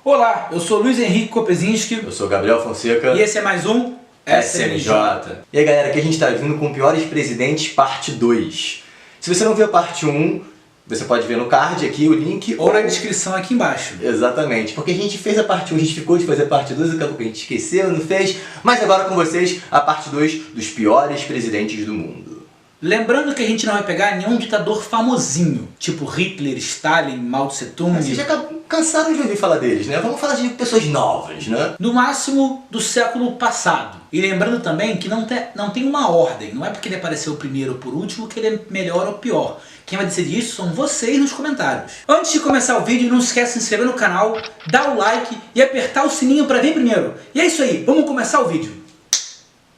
Olá, eu sou Luiz Henrique Kopezinski. Eu sou Gabriel Fonseca. E esse é mais um SMJ. E aí galera, aqui a gente tá vindo com Piores Presidentes parte 2. Se você não viu a parte 1, você pode ver no card aqui o link. Ou na descrição aqui embaixo. Exatamente, porque a gente fez a parte 1, a gente ficou de fazer a parte 2, acabou que a gente esqueceu, não fez. Mas agora com vocês, a parte 2 dos piores presidentes do mundo. Lembrando que a gente não vai pegar nenhum ditador famosinho, tipo Hitler, Stalin, Mao Tse Tung. Vocês já cansaram de ouvir falar deles, né? Vamos falar de pessoas novas, né? No máximo do século passado. E lembrando também que não tem uma ordem. Não é porque ele apareceu primeiro ou por último que ele é melhor ou pior. Quem vai decidir isso são vocês nos comentários. Antes de começar o vídeo, não esquece de se inscrever no canal, dar o like e apertar o sininho para vir primeiro. E é isso aí, vamos começar o vídeo.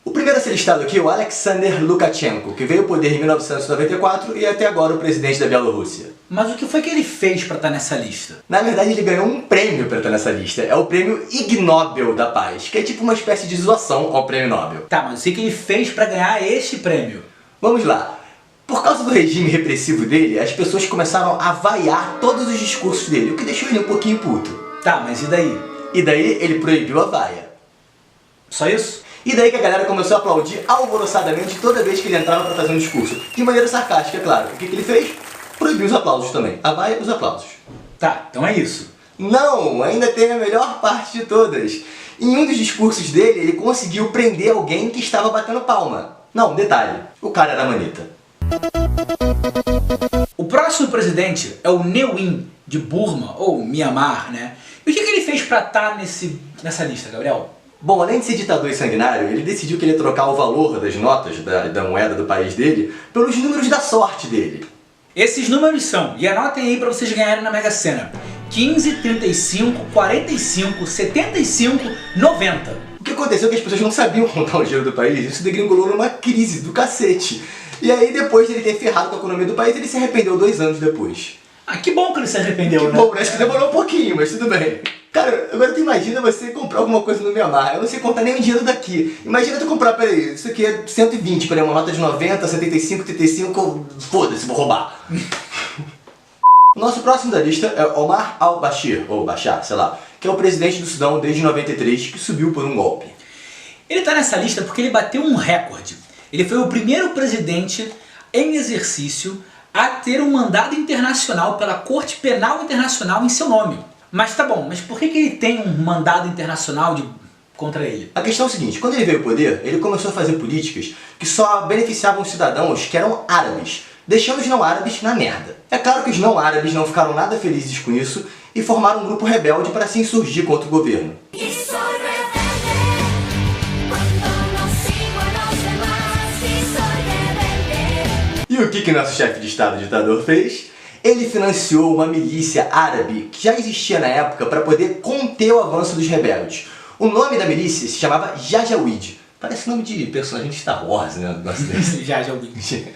O primeiro a ser listado aqui é o Alexander Lukashenko, que veio ao poder em 1994 e é até agora o presidente da Bielorrússia. Mas o que foi que ele fez para estar nessa lista? Na verdade, ele ganhou um prêmio para estar nessa lista. É o prêmio Ig Nobel da Paz, que é tipo uma espécie de zoação ao prêmio Nobel. Tá, mas o que ele fez para ganhar este prêmio? Vamos lá. Por causa do regime repressivo dele, as pessoas começaram a vaiar todos os discursos dele, o que deixou ele um pouquinho puto. Tá, mas e daí? E daí ele proibiu a vaia. Só isso? E daí que a galera começou a aplaudir alvoroçadamente toda vez que ele entrava para fazer um discurso. De maneira sarcástica, é claro. O que ele fez? Proibiu os aplausos também. A vaia e os aplausos. Tá, então é isso. Não, ainda tem a melhor parte de todas. Em um dos discursos dele, ele conseguiu prender alguém que estava batendo palma. Não, detalhe, o cara era manita. O próximo presidente é o Ne Win, de Burma, ou Myanmar, né? E o que ele fez pra estar nessa lista, Gabriel? Bom, além de ser ditador e sanguinário, ele decidiu que ele ia trocar o valor das notas da moeda do país dele pelos números da sorte dele. Esses números são, e anotem aí pra vocês ganharem na Mega Sena: 15, 35, 45, 75, 90. O que aconteceu é que as pessoas não sabiam contar o dinheiro do país, isso degringolou numa crise do cacete. E aí, depois de ele ter ferrado com a economia do país, ele se arrependeu 2 anos depois. Ah, que bom que ele se arrependeu, né? Que bom, acho que demorou um pouquinho, mas tudo bem. Cara, agora tu imagina você comprar alguma coisa no Myanmar, eu não sei contar nem o dinheiro daqui. Imagina tu comprar, peraí, isso aqui é 120, peraí, uma nota de 90, 75, 35, foda-se, vou roubar. O nosso próximo da lista é Omar al-Bashir, ou Bashar, sei lá, que é o presidente do Sudão desde 93, que subiu por um golpe. Ele tá nessa lista porque ele bateu um recorde. Ele foi o primeiro presidente em exercício a ter um mandado internacional pela Corte Penal Internacional em seu nome. Mas tá bom, mas por que ele tem um mandado internacional contra ele? A questão é o seguinte, quando ele veio ao poder, ele começou a fazer políticas que só beneficiavam os cidadãos que eram árabes, deixando os não árabes na merda. É claro que os não árabes não ficaram nada felizes com isso e formaram um grupo rebelde para se insurgir contra o governo. E o que nosso chefe de Estado ditador fez? Ele financiou uma milícia árabe que já existia na época para poder conter o avanço dos rebeldes. O nome da milícia se chamava Janjaweed. Parece nome de personagem de Star Wars, né? Janjaweed.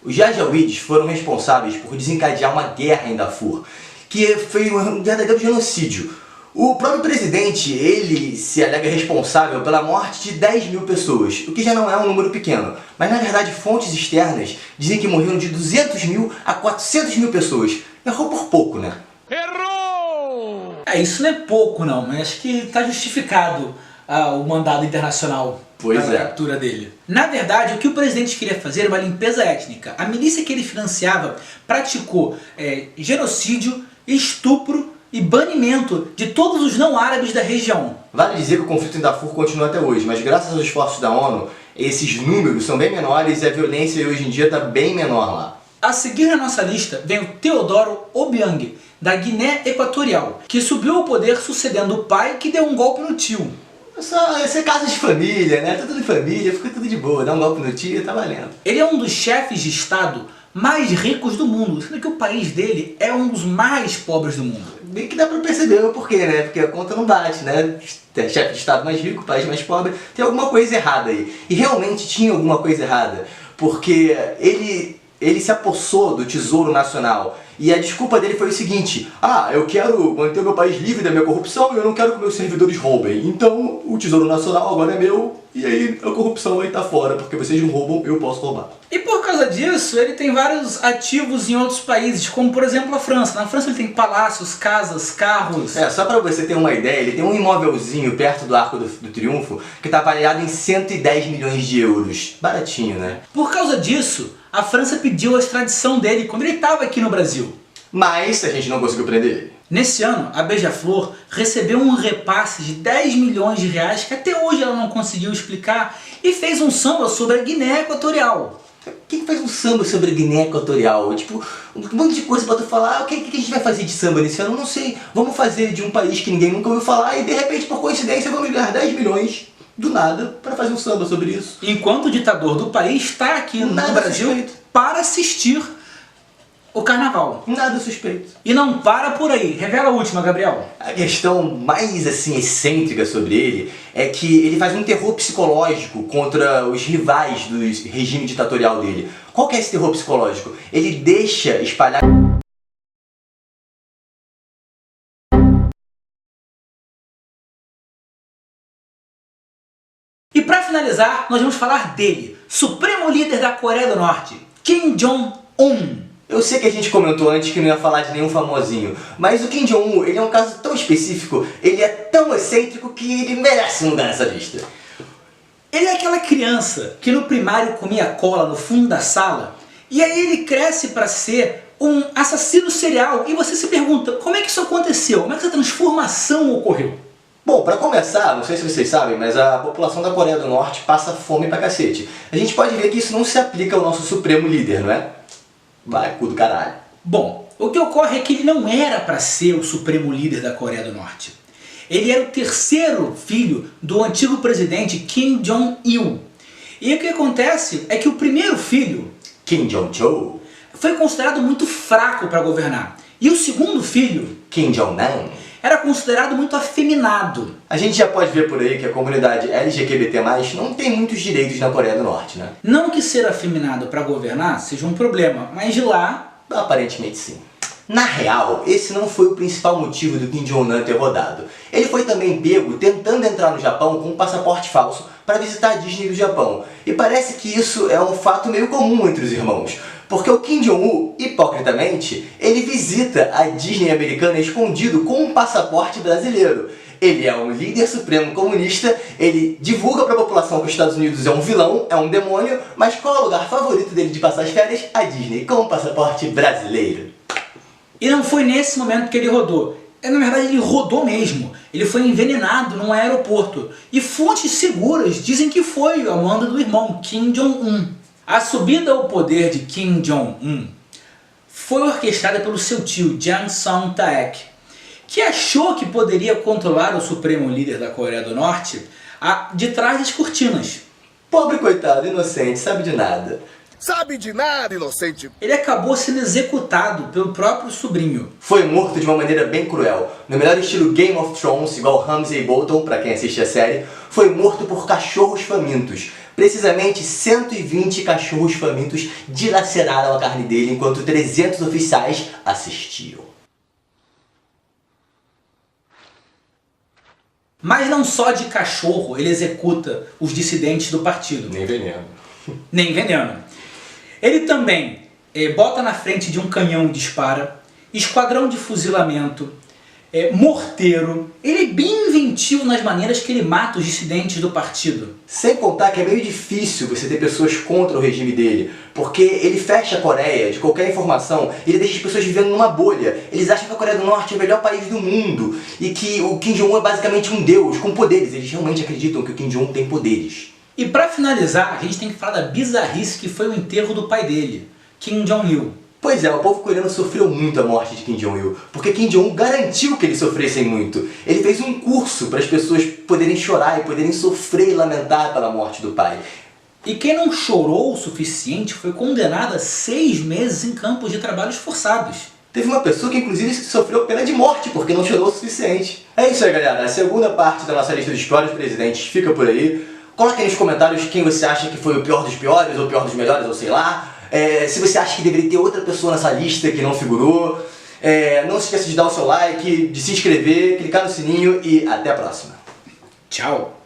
Os Janjaweeds foram responsáveis por desencadear uma guerra em Darfur, que foi um verdadeiro genocídio. O próprio presidente, ele se alega responsável pela morte de 10 mil pessoas, o que já não é um número pequeno. Mas na verdade fontes externas dizem que morreram de 200 mil a 400 mil pessoas. Errou por pouco, né? Errou! Isso não é pouco não, mas acho que está justificado o mandado internacional para a captura dele. Na verdade, o que o presidente queria fazer era uma limpeza étnica. A milícia que ele financiava praticou genocídio, estupro e banimento de todos os não árabes da região. Vale dizer que o conflito em Darfur continua até hoje, mas graças aos esforços da ONU, esses números são bem menores e a violência hoje em dia está bem menor lá. A seguir na nossa lista vem o Teodoro Obiang, da Guiné Equatorial, que subiu ao poder sucedendo o pai que deu um golpe no tio. Isso é casa de família, né? Tá tudo em família, fica tudo de boa, dá um golpe no tio e tá valendo. Ele é um dos chefes de Estado mais ricos do mundo, sendo que o país dele é um dos mais pobres do mundo. Bem que dá pra perceber o porquê, né? Porque a conta não bate, né? Chefe de Estado mais rico, país mais pobre, tem alguma coisa errada aí. E realmente tinha alguma coisa errada, porque ele se apossou do Tesouro Nacional. E a desculpa dele foi o seguinte: eu quero manter o meu país livre da minha corrupção e eu não quero que meus servidores roubem. Então o Tesouro Nacional agora é meu e aí a corrupção aí tá fora, porque vocês não roubam, eu posso roubar. E por causa causa disso, ele tem vários ativos em outros países, como por exemplo a França. Na França ele tem palácios, casas, carros. Só pra você ter uma ideia, ele tem um imóvelzinho perto do Arco do Triunfo que tá avaliado em 110 milhões de euros. Baratinho, né? Por causa disso, a França pediu a extradição dele quando ele estava aqui no Brasil. Mas a gente não conseguiu prender ele. Nesse ano, a Beija-Flor recebeu um repasse de 10 milhões de reais que até hoje ela não conseguiu explicar e fez um samba sobre a Guiné Equatorial. Quem faz um samba sobre a Guiné Equatorial? Tipo, um monte de coisa pra tu falar. O que a gente vai fazer de samba nesse ano? Não sei. Vamos fazer de um país que ninguém nunca ouviu falar e de repente, por coincidência, vamos ganhar 10 milhões do nada para fazer um samba sobre isso. Enquanto o ditador do país está aqui no Brasil para assistir o carnaval. Nada suspeito. E não para por aí. Revela a última, Gabriel. A questão mais assim excêntrica sobre ele é que ele faz um terror psicológico contra os rivais do regime ditatorial dele. Qual que é esse terror psicológico? Ele deixa espalhar... E para finalizar, nós vamos falar dele, supremo líder da Coreia do Norte, Kim Jong-un. Eu sei que a gente comentou antes que não ia falar de nenhum famosinho, mas o Kim Jong-un, ele é um caso tão específico, ele é tão excêntrico que ele merece um lugar nessa lista. Ele é aquela criança que no primário comia cola no fundo da sala, e aí ele cresce para ser um assassino serial, e você se pergunta, como é que isso aconteceu? Como é que essa transformação ocorreu? Bom, pra começar, não sei se vocês sabem, mas a população da Coreia do Norte passa fome pra cacete. A gente pode ver que isso não se aplica ao nosso supremo líder, não é? Vai, cu do caralho. Bom, o que ocorre é que ele não era para ser o supremo líder da Coreia do Norte. Ele era o terceiro filho do antigo presidente Kim Jong-il. E o que acontece é que o primeiro filho, Kim Jong-chol, foi considerado muito fraco para governar. E o segundo filho, Kim Jong-nam, era considerado muito afeminado. A gente já pode ver por aí que a comunidade LGBT+, não tem muitos direitos na Coreia do Norte, né? Não que ser afeminado para governar seja um problema, mas de lá... Aparentemente sim. Na real, esse não foi o principal motivo do Kim Jong-un ter rodado. Ele foi também pego tentando entrar no Japão com um passaporte falso para visitar a Disney do Japão. E parece que isso é um fato meio comum entre os irmãos. Porque o Kim Jong-un, hipocritamente, ele visita a Disney americana escondido com um passaporte brasileiro. Ele é um líder supremo comunista, ele divulga para a população que os Estados Unidos é um vilão, é um demônio, mas qual é o lugar favorito dele de passar as férias? A Disney, com um passaporte brasileiro. E não foi nesse momento que ele rodou. Na verdade, ele rodou mesmo. Ele foi envenenado num aeroporto. E fontes seguras dizem que foi a manda do irmão, Kim Jong-un. A subida ao poder de Kim Jong-un foi orquestrada pelo seu tio, Jang Song-taek, que achou que poderia controlar o supremo líder da Coreia do Norte de trás das cortinas. Pobre coitado, inocente, sabe de nada. Sabe de nada, inocente. Ele acabou sendo executado pelo próprio sobrinho. Foi morto de uma maneira bem cruel. No melhor estilo Game of Thrones, igual Ramsay Bolton, pra quem assiste a série, foi morto por cachorros famintos. Precisamente 120 cachorros famintos dilaceraram a carne dele enquanto 300 oficiais assistiam. Mas não só de cachorro ele executa os dissidentes do partido. Nem veneno. Nem veneno. Ele também bota na frente de um canhão e dispara, esquadrão de fuzilamento, morteiro. Ele é bem inventivo nas maneiras que ele mata os dissidentes do partido. Sem contar que é meio difícil você ter pessoas contra o regime dele, porque ele fecha a Coreia de qualquer informação, ele deixa as pessoas vivendo numa bolha. Eles acham que a Coreia do Norte é o melhor país do mundo e que o Kim Jong-un é basicamente um deus com poderes. Eles realmente acreditam que o Kim Jong-un tem poderes. E para finalizar, a gente tem que falar da bizarrice que foi o enterro do pai dele, Kim Jong-il. Pois é, o povo coreano sofreu muito a morte de Kim Jong-il, porque Kim Jong-un garantiu que eles sofressem muito. Ele fez um curso para as pessoas poderem chorar e poderem sofrer e lamentar pela morte do pai. E quem não chorou o suficiente foi condenado a 6 meses em campos de trabalhos forçados. Teve uma pessoa que inclusive sofreu pena de morte porque não chorou o suficiente. É isso aí, galera. A segunda parte da nossa lista dos piores presidentes fica por aí. Coloque aí nos comentários quem você acha que foi o pior dos piores, ou o pior dos melhores, ou sei lá. Se você acha que deveria ter outra pessoa nessa lista que não figurou. Não se esqueça de dar o seu like, de se inscrever, clicar no sininho e até a próxima. Tchau!